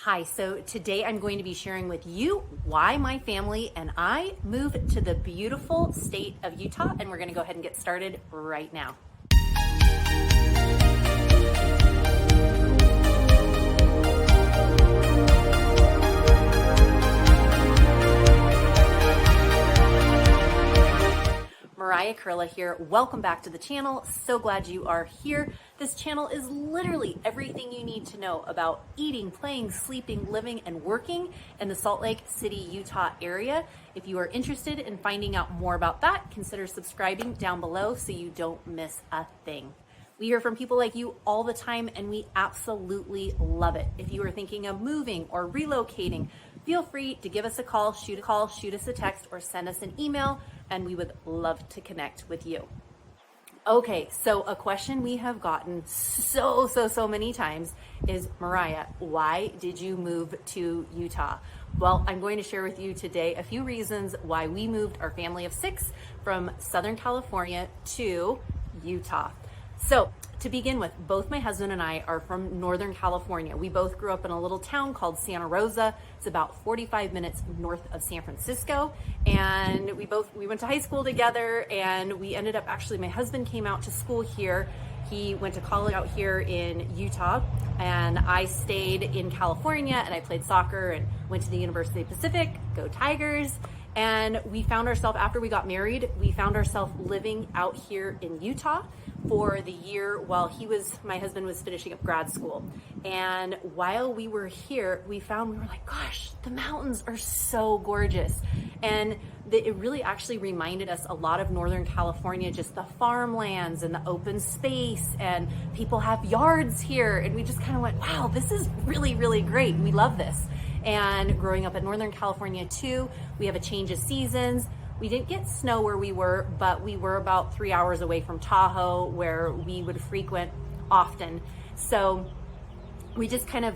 Hi, so today I'm going to be sharing with you why my family and I moved to the beautiful state of Utah, and we're going to go ahead and get started right now. Mariah Koehle here. Welcome back to the channel. So glad you are here. This channel is literally everything you need to know about eating, playing, sleeping, living, and working in the Salt Lake City, Utah area. If you are interested in finding out more about that, consider subscribing down below so you don't miss a thing. We hear from people like you all the time, and we absolutely love it. If you are thinking of moving or relocating, feel free to give us a call, shoot us a text, or send us an email, and we would love to connect with you. Okay, so a question we have gotten so many times is, Mariah, why did you move to Utah? Well, I'm going to share with you today a few reasons why we moved our family of 6 from Southern California to Utah. So to begin with, both my husband and I are from Northern California. We both grew up in a little town called Santa Rosa. It's about 45 minutes north of San Francisco. And we went to high school together, and we ended up, actually, my husband came out to school here. He went to college out here in Utah, and I stayed in California, and I played soccer and went to the University of Pacific, go Tigers. And we found ourselves, after we got married, we found ourselves living out here in Utah for the year while my husband was finishing up grad school. And while we were here, we were like, gosh, the mountains are so gorgeous. And it really actually reminded us a lot of Northern California, just the farmlands and the open space, and people have yards here. And we just kind of went, wow, this is really, really great. We love this. And growing up in Northern California too, we have a change of seasons. We didn't get snow where we were, but we were about 3 hours away from Tahoe, where we would frequent often. So we just kind of,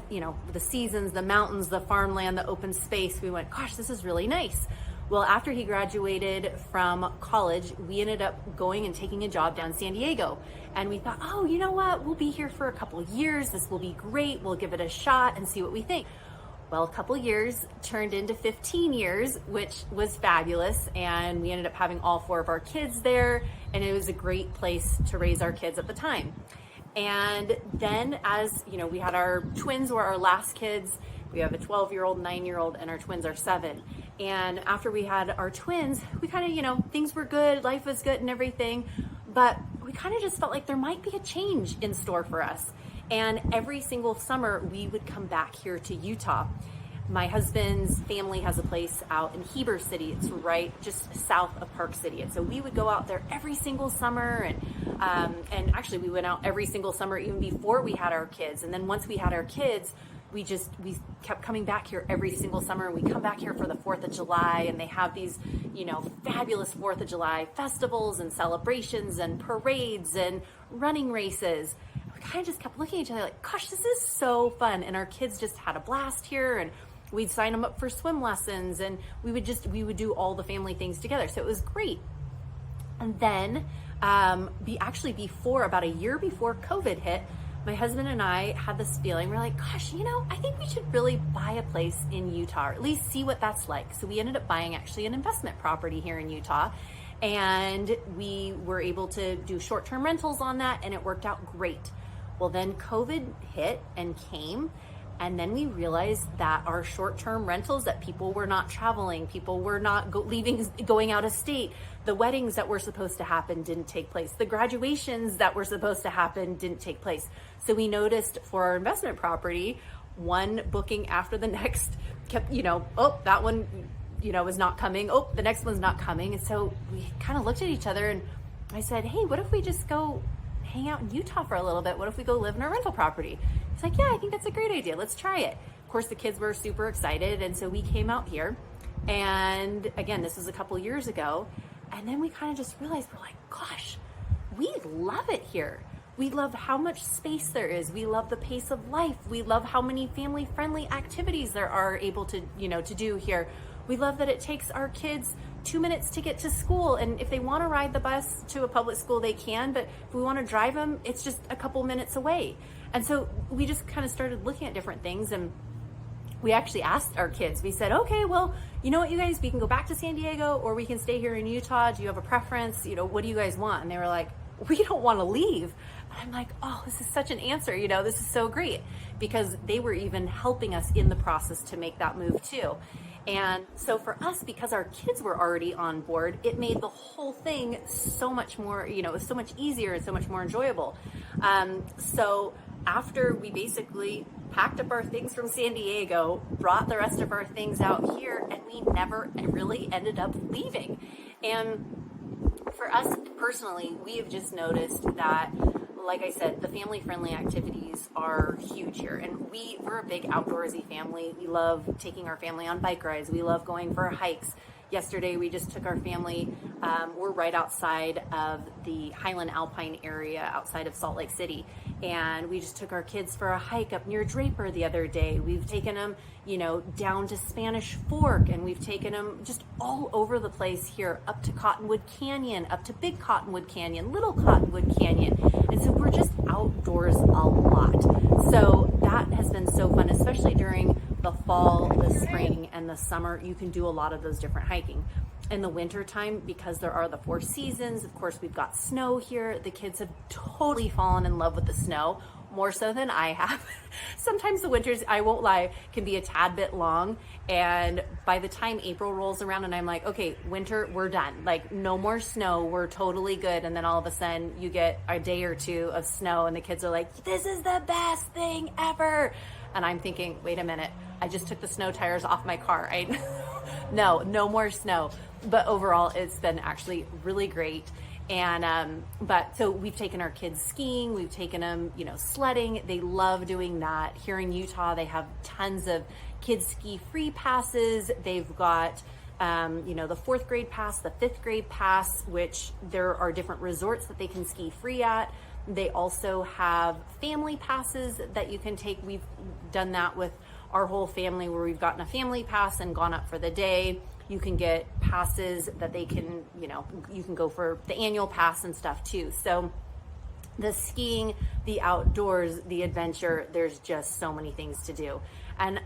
the seasons, the mountains, the farmland, the open space, we went, gosh, this is really nice. Well, after he graduated from college, we ended up going and taking a job down in San Diego. And we thought, oh, you know what? We'll be here for a couple of years. This will be great. We'll give it a shot and see what we think. Well, a couple years turned into 15 years, which was fabulous. And we ended up having all 4 of our kids there. And it was a great place to raise our kids at the time. And then as, we had our twins were our last kids. We have a 12-year-old, 9-year-old, and our twins are 7. And after we had our twins, we kind of, things were good, life was good and everything. But we kind of just felt like there might be a change in store for us. And every single summer, we would come back here to Utah. My husband's family has a place out in Heber City. It's right just south of Park City. And so we would go out there every single summer. And actually, we went out every single summer even before we had our kids. And then once we had our kids, we kept coming back here every single summer. We come back here for the 4th of July, and they have these, fabulous 4th of July festivals and celebrations and parades and running races. Kind of just kept looking at each other like, gosh, this is so fun. And our kids just had a blast here, and we'd sign them up for swim lessons, and we would do all the family things together. So it was great. And then about a year before COVID hit, my husband and I had this feeling. We're like, gosh, I think we should really buy a place in Utah, or at least see what that's like. So we ended up buying actually an investment property here in Utah. And we were able to do short-term rentals on that, and it worked out great. Well, then COVID hit and came, and then we realized that our short-term rentals, that people were not traveling, people were not going out of state. The weddings that were supposed to happen didn't take place. The graduations that were supposed to happen didn't take place. So we noticed for our investment property, one booking after the next kept, that one, was not coming. Oh, the next one's not coming. And so we kind of looked at each other, and I said, hey, what if we just go hang out in Utah for a little bit? What if we go live in our rental property? He's like, yeah, I think that's a great idea. Let's try it. Of course, the kids were super excited. And so we came out here. And again, this was a couple years ago. And then we kind of just realized, we're like, gosh, we love it here. We love how much space there is. We love the pace of life. We love how many family-friendly activities there are able to, to do here. We love that it takes our kids 2 minutes to get to school. And if they want to ride the bus to a public school, they can. But if we want to drive them, it's just a couple minutes away. And so we just kind of started looking at different things. And we actually asked our kids, we said, okay, well, you know what, you guys, we can go back to San Diego or we can stay here in Utah. Do you have a preference? You know, what do you guys want? And they were like, we don't want to leave. And I'm like, oh, this is such an answer. You know, this is so great, because they were even helping us in the process to make that move too. And so for us, because our kids were already on board, it made the whole thing so much more, you know, so much easier and so much more enjoyable. So after we basically packed up our things from San Diego, brought the rest of our things out here, and we never really ended up leaving. And for us personally, we have just noticed that, like I said, the family-friendly activities are huge here. And we're a big outdoorsy family. We love taking our family on bike rides. We love going for hikes. Yesterday, we just took our family, we're right outside of the Highland Alpine area outside of Salt Lake City. And we just took our kids for a hike up near Draper the other day. We've taken them, you know, down to Spanish Fork, and we've taken them just all over the place here, up to Cottonwood Canyon, up to Big Cottonwood Canyon, Little Cottonwood Canyon. And so we're just outdoors a lot. So that has been so fun, especially during the fall, the spring, and the summer. You can do a lot of those different hiking. In the winter time, because there are the 4 seasons, of course, we've got snow here. The kids have totally fallen in love with the snow, more so than I have. Sometimes the winters, I won't lie, can be a tad bit long. And by the time April rolls around and I'm like, okay, winter, we're done. Like, no more snow, we're totally good. And then all of a sudden you get a day or two of snow and the kids are like, this is the best thing ever. And I'm thinking, wait a minute, I just took the snow tires off my car. No more snow. But overall, it's been actually really great. And, but so we've taken our kids skiing, we've taken them, you know, sledding. They love doing that. Here in Utah, they have tons of kids ski free passes. They've got, you know, the 4th grade pass, the 5th grade pass, which there are different resorts that they can ski free at. They also have family passes that you can take. We've done that with our whole family, where we've gotten a family pass and gone up for the day. You can get passes that they can, you know, you can go for the annual pass and stuff too. So the skiing, the outdoors, the adventure, there's just so many things to do. And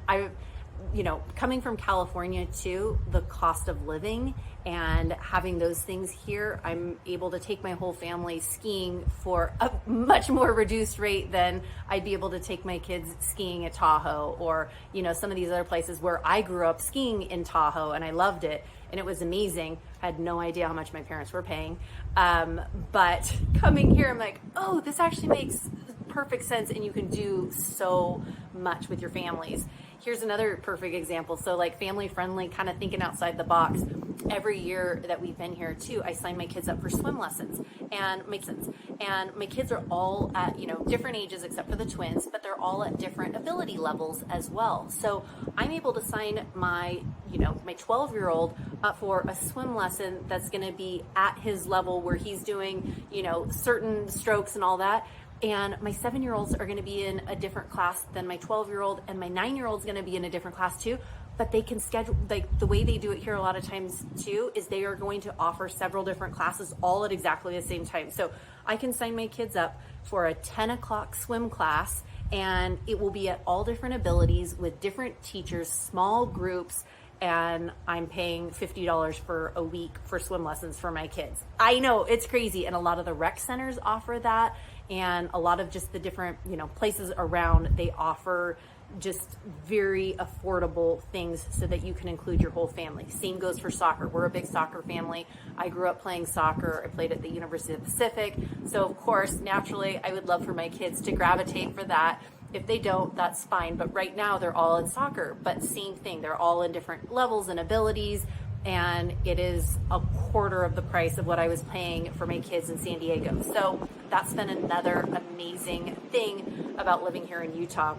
you know, coming from California too, the cost of living and having those things here, I'm able to take my whole family skiing for a much more reduced rate than I'd be able to take my kids skiing at Tahoe, or, you know, some of these other places where I grew up skiing in Tahoe and I loved it and it was amazing. I had no idea how much my parents were paying. But coming here, I'm like, oh, this actually makes perfect sense, and you can do so much with your families. Here's another perfect example. So like family friendly, kind of thinking outside the box. Every year that we've been here too, I sign my kids up for swim lessons, and makes sense. And my kids are all at, you know, different ages except for the twins, but they're all at different ability levels as well. So I'm able to sign my, you know, my 12-year-old up for a swim lesson that's going to be at his level, where he's doing, you know, certain strokes and all that. And my 7-year-olds are going to be in a different class than my 12-year-old, and my 9-year-old's going to be in a different class too. But they can schedule, like the way they do it here a lot of times too, is they are going to offer several different classes all at exactly the same time. So I can sign my kids up for a 10 o'clock swim class, and it will be at all different abilities with different teachers, small groups, and I'm paying $50 for a week for swim lessons for my kids. I know, it's crazy. And a lot of the rec centers offer that, and a lot of just the different, you know, places around, they offer just very affordable things so that you can include your whole family. Same goes for soccer. We're a big soccer family. I grew up playing soccer. I played at the University of the Pacific. So of course, naturally, I would love for my kids to gravitate for that. If they don't, that's fine. But right now they're all in soccer, but same thing. They're all in different levels and abilities. And it is a quarter of the price of what I was paying for my kids in San Diego. So that's been another amazing thing about living here in Utah.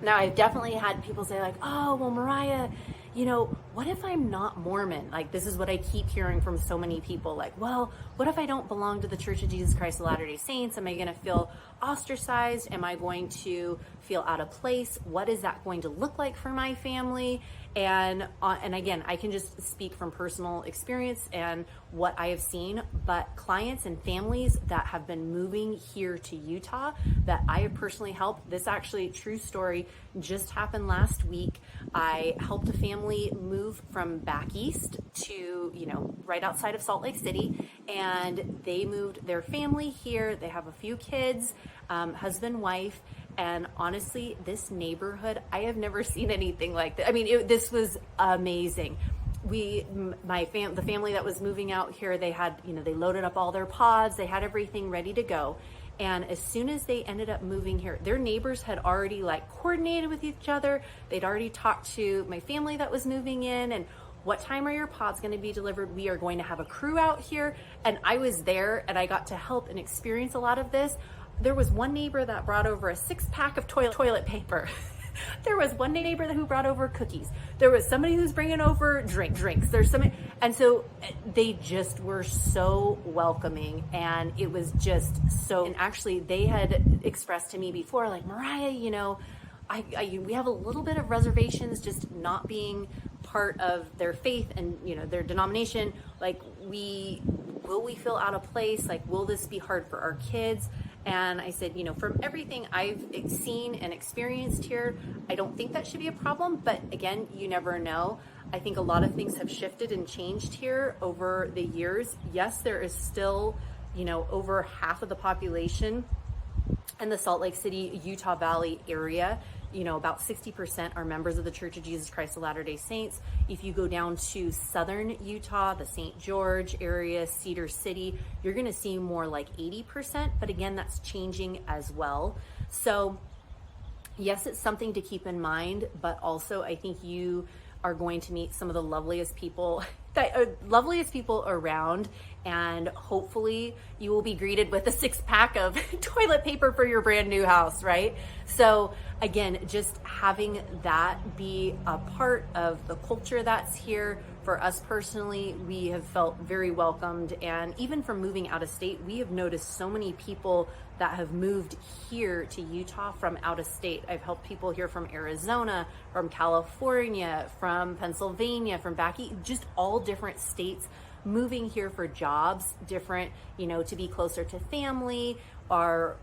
Now, I've definitely had people say like, oh, well, Mariah, you know, what if I'm not Mormon? Like, this is what I keep hearing from so many people. Like, well, what if I don't belong to the Church of Jesus Christ of Latter-day Saints? Am I going to feel ostracized? Am I going to feel out of place? What is that going to look like for my family? And again, I can just speak from personal experience and what I have seen, but clients and families that have been moving here to Utah that I have personally helped, this actually true story just happened last week. I helped a family move from back east to, right outside of Salt Lake City, and they moved their family here. They have a few kids, husband, wife. And honestly, this neighborhood, I have never seen anything like that. I mean, this was amazing. The family that was moving out here, they had, they loaded up all their pods, they had everything ready to go. And as soon as they ended up moving here, their neighbors had already coordinated with each other. They'd already talked to my family that was moving in, and what time are your pods going to be delivered? We are going to have a crew out here. And I was there and I got to help and experience a lot of this. There was one neighbor that brought over a 6-pack of toilet paper. There was one neighbor who brought over cookies. There was somebody who's bringing over drinks. There's somebody, and so they just were so welcoming, and it was just so. And actually, they had expressed to me before, Mariah, we have a little bit of reservations, just not being part of their faith and their denomination. Will we feel out of place? Will this be hard for our kids? And I said, from everything I've seen and experienced here, I don't think that should be a problem. But again, you never know. I think a lot of things have shifted and changed here over the years. Yes, there is still, over half of the population in the Salt Lake City, Utah Valley area. About 60% are members of the Church of Jesus Christ of Latter-day Saints. If you go down to southern Utah, the St. George area, Cedar City, you're going to see more like 80%. But again, that's changing as well. So yes, it's something to keep in mind, but also I think you are going to meet some of the loveliest people around, and hopefully you will be greeted with a 6-pack of toilet paper for your brand new house, right? So again, just having that be a part of the culture that's here. For us personally, we have felt very welcomed, and even from moving out of state, we have noticed so many people that have moved here to Utah from out of state. I've helped people here from Arizona, from California, from Pennsylvania, from back east, just all different states moving here for jobs, different, to be closer to family, or,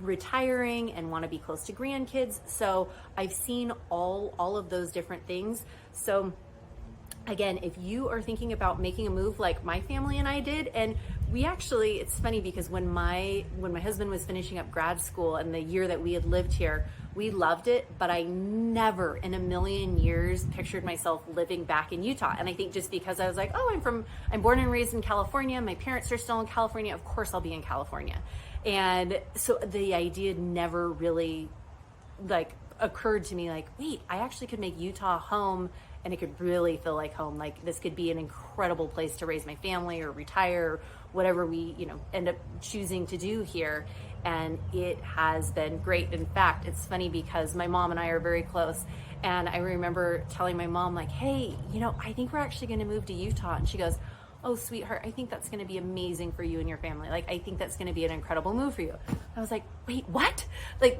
retiring and want to be close to grandkids. So I've seen all of those different things. So again, if you are thinking about making a move like my family and I did, and we actually, it's funny because when my husband was finishing up grad school and the year that we had lived here, we loved it, but I never in a million years pictured myself living back in Utah. And I think just because I was like, I'm born and raised in California, my parents are still in California, of course I'll be in California. And so the idea never really occurred to me, wait, I actually could make Utah home, and it could really feel like home. This could be an incredible place to raise my family or retire, or whatever we, end up choosing to do here. And it has been great. In fact, it's funny because my mom and I are very close. And I remember telling my mom, hey, I think we're actually going to move to Utah. And she goes, oh, sweetheart, I think that's going to be amazing for you and your family. I think that's going to be an incredible move for you. I was like, wait, what?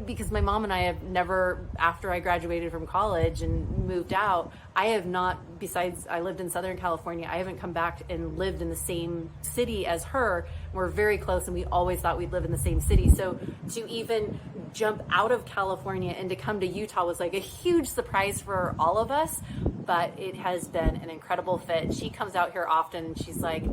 Because my mom and I have never, after I graduated from college and moved out, I have not, besides I lived in Southern California, I haven't come back and lived in the same city as her. We're very close, and we always thought we'd live in the same city. So to even jump out of California and to come to Utah was a huge surprise for all of us. But it has been an incredible fit. She comes out here often, and she's like,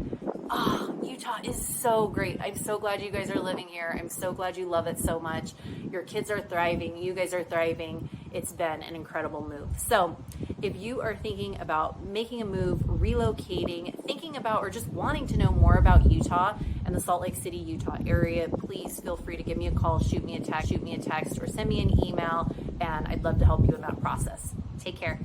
oh, Utah is so great. I'm so glad you guys are living here. I'm so glad you love it so much. Your kids are thriving. You guys are thriving. It's been an incredible move. So if you are thinking about making a move, relocating, thinking about, or just wanting to know more about Utah and the Salt Lake City, Utah area, please feel free to give me a call, shoot me a text, or send me an email, and I'd love to help you in that process. Take care.